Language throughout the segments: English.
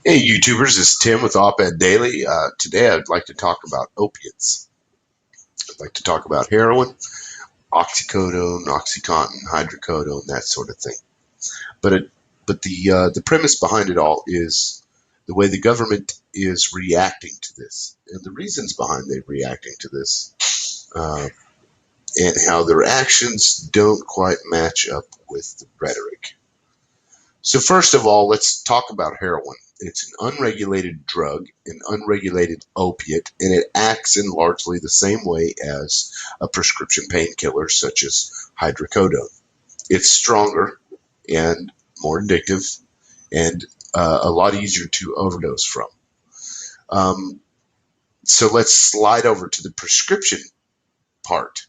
Hey YouTubers, this is Tim with Op-Ed Daily. Today I'd like to talk about opiates. I'd like to talk about heroin, oxycodone, oxycontin, hydrocodone, that sort of thing. But the premise behind it all is the way the government is reacting to this, and the reasons behind they reacting to this, and how their actions don't quite match up with the rhetoric. So first of all, let's talk about heroin. It's an unregulated drug, an unregulated opiate, and it acts in largely the same way as a prescription painkiller such as hydrocodone. It's stronger and more addictive and a lot easier to overdose from. Um, so let's slide over to the prescription part.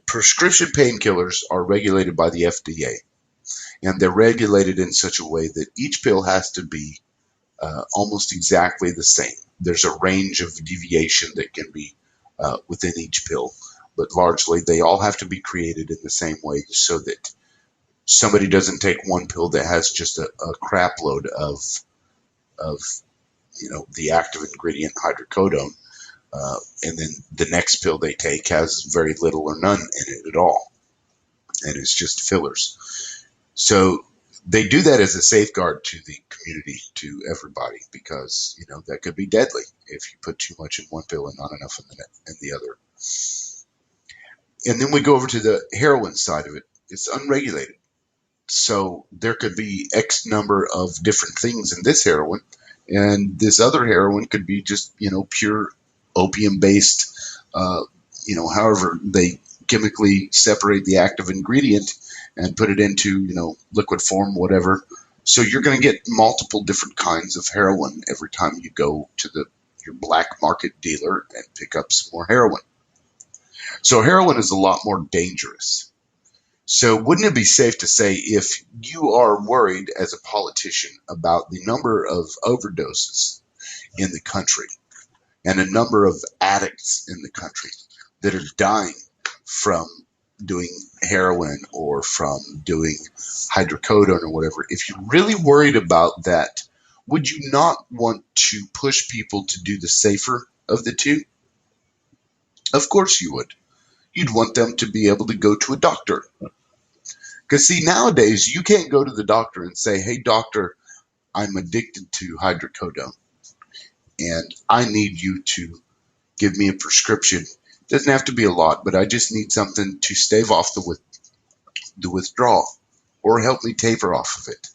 Prescription painkillers are regulated by the FDA, and they're regulated in such a way that each pill has to be almost exactly the same. There's a range of deviation that can be within each pill, but largely they all have to be created in the same way so that somebody doesn't take one pill that has just a crap load of the active ingredient hydrocodone, and then the next pill they take has very little or none in it at all, and it's just fillers. So they do that as a safeguard to the community, to everybody, because that could be deadly if you put too much in one pill and not enough in the other. And then we go over to the heroin side of it. It's unregulated, so there could be X number of different things in this heroin, and this other heroin could be just pure opium based. However they chemically separate the active ingredient and put it into liquid form, whatever. So you're going to get multiple different kinds of heroin every time you go to your black market dealer and pick up some more heroin. So heroin is a lot more dangerous. So wouldn't it be safe to say, if you are worried as a politician about the number of overdoses in the country and a number of addicts in the country that are dying from doing heroin or from doing hydrocodone or whatever, if you're really worried about that, would you not want to push people to do the safer of the two? Of course you would. You'd want them to be able to go to a doctor. Because see, nowadays you can't go to the doctor and say, hey doctor, I'm addicted to hydrocodone and I need you to give me a prescription. It doesn't have to be a lot, but I just need something to stave off the withdrawal or help me taper off of it.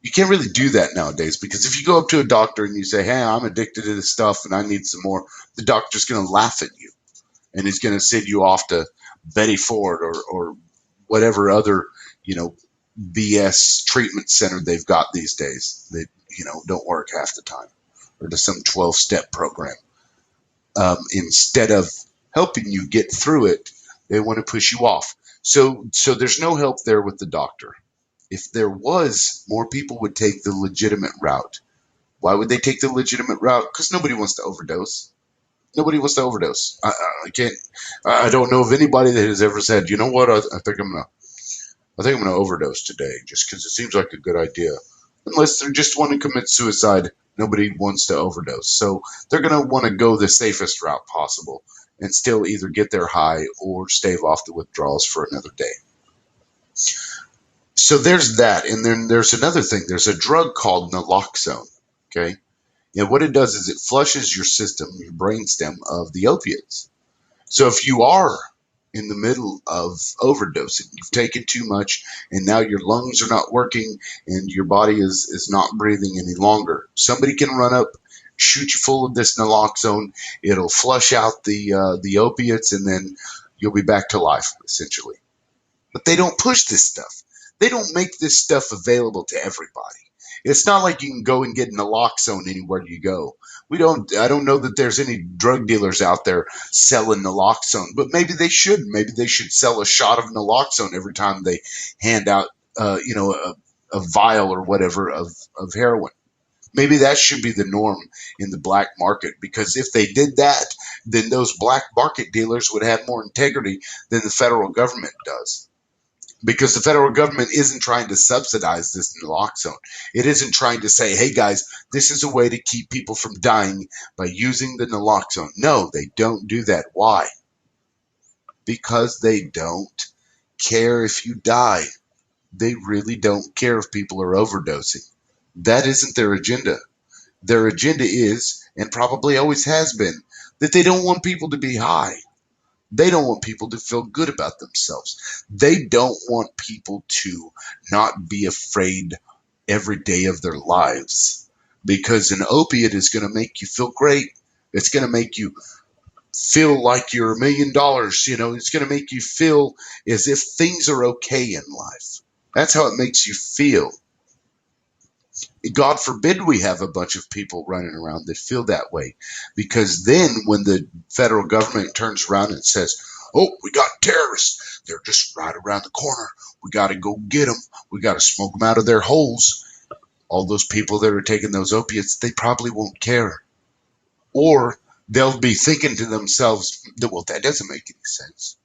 You can't really do that nowadays, because if you go up to a doctor and you say, hey, I'm addicted to this stuff and I need some more, the doctor's going to laugh at you and he's going to send you off to Betty Ford or whatever other, BS treatment center they've got these days that, don't work half the time, or to some 12-step program. Instead of helping you get through it, they want to push you off. So there's no help there with the doctor. If there was, more people would take the legitimate route. Why would they take the legitimate route? Because nobody wants to overdose. Nobody wants to overdose. I can't. I don't know of anybody that has ever said, you know what? I think I'm gonna overdose today, just because it seems like a good idea. Unless they just want to commit suicide, nobody wants to overdose. So they're gonna want to go the safest route possible and still either get their high or stave off the withdrawals for another day. So there's that, and then there's another thing. There's a drug called naloxone. Okay, and what it does is it flushes your system, your brainstem, of the opiates. So if you are in the middle of overdosing, you've taken too much, and now your lungs are not working, and your body is not breathing any longer, somebody can run up, shoot you full of this naloxone. It'll flush out the opiates, and then you'll be back to life, essentially. But they don't push this stuff. They don't make this stuff available to everybody. It's not like you can go and get naloxone anywhere you go. I don't know that there's any drug dealers out there selling naloxone, but maybe they should. Maybe they should sell a shot of naloxone every time they hand out, a vial or whatever of heroin. Maybe that should be the norm in the black market, because if they did that, then those black market dealers would have more integrity than the federal government does. because the federal government isn't trying to subsidize this naloxone. It isn't trying to say, hey guys, this is a way to keep people from dying by using the naloxone. No, they don't do that. Why? Because they don't care if you die. They really don't care if people are overdosing. That isn't their agenda. Their agenda is, and probably always has been, that they don't want people to be high. They don't want people to feel good about themselves. They don't want people to not be afraid every day of their lives. Because an opiate is going to make you feel great. It's going to make you feel like you're $1 million. It's going to make you feel as if things are okay in life. That's how it makes you feel. God forbid we have a bunch of people running around that feel that way. Because then when the federal government turns around and says, oh, we got terrorists. They're just right around the corner. We got to go get them. We got to smoke them out of their holes. All those people that are taking those opiates, they probably won't care. Or they'll be thinking to themselves, well, that doesn't make any sense.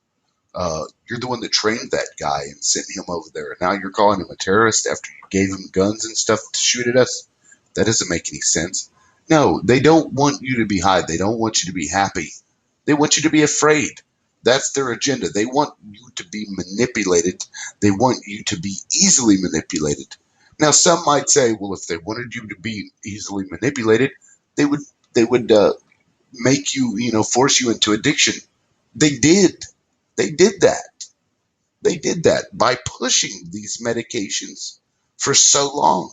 You're the one that trained that guy and sent him over there. And now you're calling him a terrorist after you gave him guns and stuff to shoot at us? That doesn't make any sense. No, they don't want you to be high. They don't want you to be happy. They want you to be afraid. That's their agenda. They want you to be manipulated. They want you to be easily manipulated. Now, some might say, well, if they wanted you to be easily manipulated, they would make you, force you into addiction. They did. They did that. They did that by pushing these medications for so long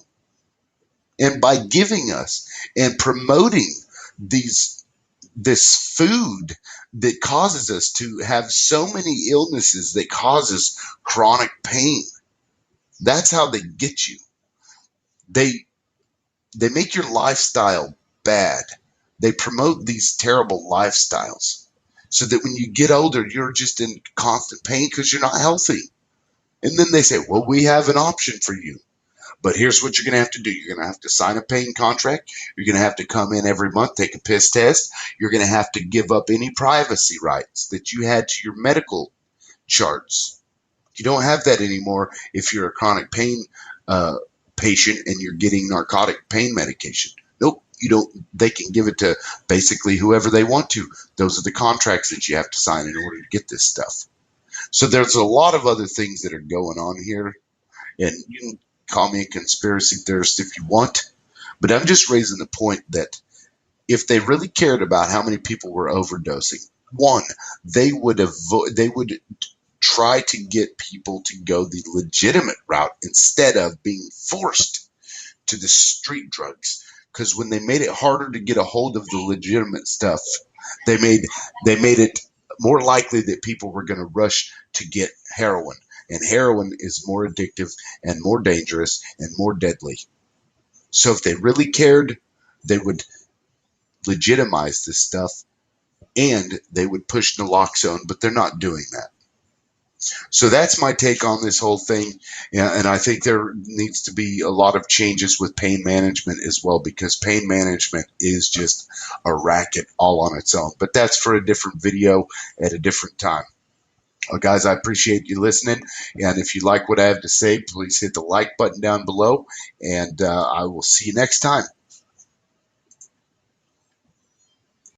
and by giving us and promoting this food that causes us to have so many illnesses that causes chronic pain. That's how they get you. They make your lifestyle bad. They promote these terrible lifestyles so that when you get older, you're just in constant pain because you're not healthy. And then they say, well, we have an option for you. But here's what you're going to have to do. You're going to have to sign a pain contract. You're going to have to come in every month, take a piss test. You're going to have to give up any privacy rights that you had to your medical charts. You don't have that anymore if you're a chronic pain patient and you're getting narcotic pain medication. Nope, you don't. They can give it to basically whoever they want to. Those are the contracts that you have to sign in order to get this stuff. So there's a lot of other things that are going on here, and you can call me a conspiracy theorist if you want, but I'm just raising the point that if they really cared about how many people were overdosing, one, they would try to get people to go the legitimate route instead of being forced to the street drugs. Because when they made it harder to get a hold of the legitimate stuff, they made it more likely that people were going to rush to get heroin. And heroin is more addictive and more dangerous and more deadly. So if they really cared, they would legitimize this stuff and they would push naloxone, but they're not doing that. So that's my take on this whole thing. And I think there needs to be a lot of changes with pain management as well, because pain management is just a racket all on its own. But that's for a different video at a different time. Well, guys, I appreciate you listening. And if you like what I have to say, please hit the like button down below. And I will see you next time.